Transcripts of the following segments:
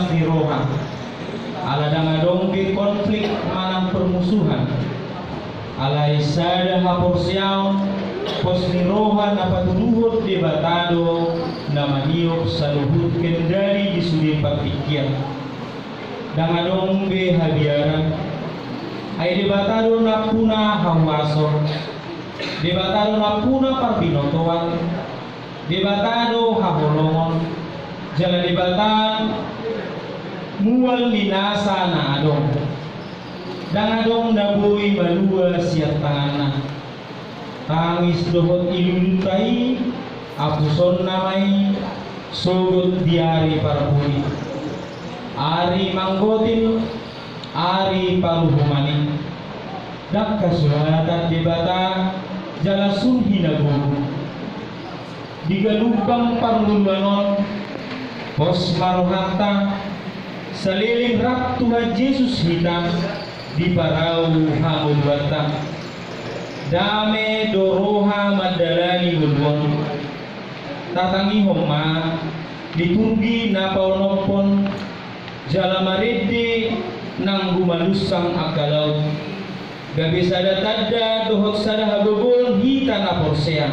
pas ni roha ala dangadong ke konflik manang permusuhan ala isada haporsiaon pos ni roha na patuduhot debatado na maniok sa luhut kendali di sudin patikian dangadong be habiaran ay debatado na puna hawaso debatado na puna parbinotoan debatado habolongon jala debatan mual minasa na adong dangadong nabuy malua siat tangana tangis dohot ilulutai apuson namai sogot diari parapuri ari manggotin ari paruhumani dak kasulatan debata jala sunhi naguru digalukang pangluluanon pos maruhanta saliling rak Tuhan Yesus hitam di parau hamudwata dame doroha madalani gulwon tatangi homa diturgi na paunopon jala maridi nang gumalusang akalaw gabi sada tadda dohot sada habubun hita na porsea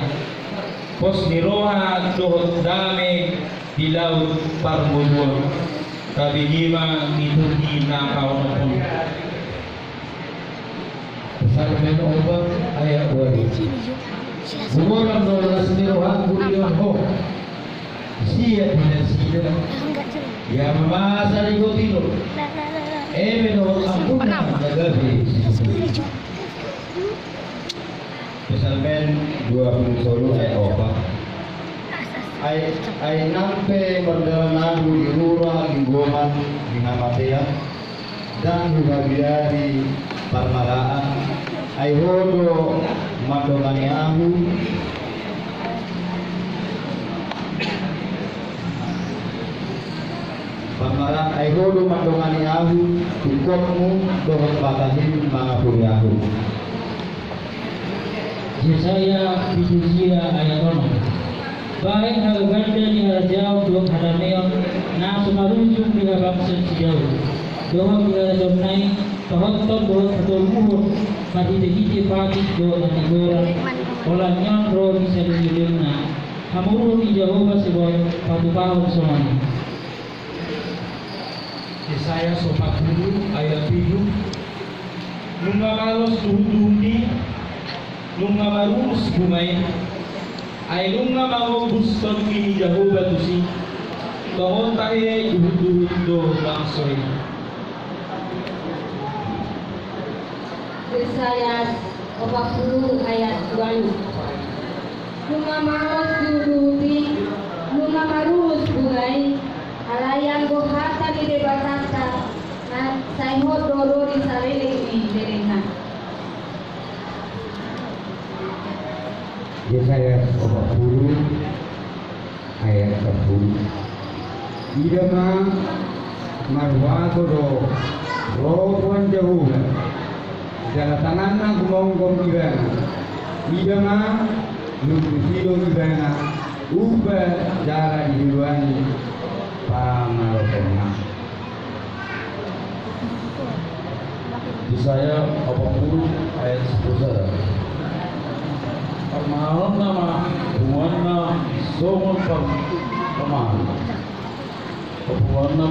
pos niroha dohot dame di laut parmulwon tabi gima diturgi na paunopon. Salmen obat ayat 2. Umuran dolas nirohan kulion ho siya dinasida ya mamasa di gotino menurut ampuna nagabi Salmen 20 ayat obat ay nampe berdalanadu di rura linggoman di namatea dan juga biari parmalaan ay hodo madongani ahu parmalaan ay hodo madongani ahu tukokmu dohot batahin mga puriahu. Yesaya Bisusia ayat 6. Baik harganda di harjau dua hadameon na sumarunjung di bangsa sejauh doa bila domnai tohotton doa betul muhur pati dehiti pati doa nanti goran olah nyandro bisa dihidupna hamuru di Jehovah sebuah patu pahun semuanya. Yesaya 40 ayat 7 nunga kalos duhudi nunga marus bumay ay nunga mangobuston kini Jehovah tusi tohon tae duhud do bangsoy. Yesaya 40 ayat 2. Nunga maros duhudi nunga marus bumay alayang gohata di debatata na sayho doro di sarili di derengan. Yesaya 40 ayat 10. Idama marwato do rohon Jehovah jala tanganna gumonggom ibana idama nukusido ibana ubah jala dihiruani pamalokona. Yesaya 40 ayat 11. Permahalan nama buana somon pam pemahalan.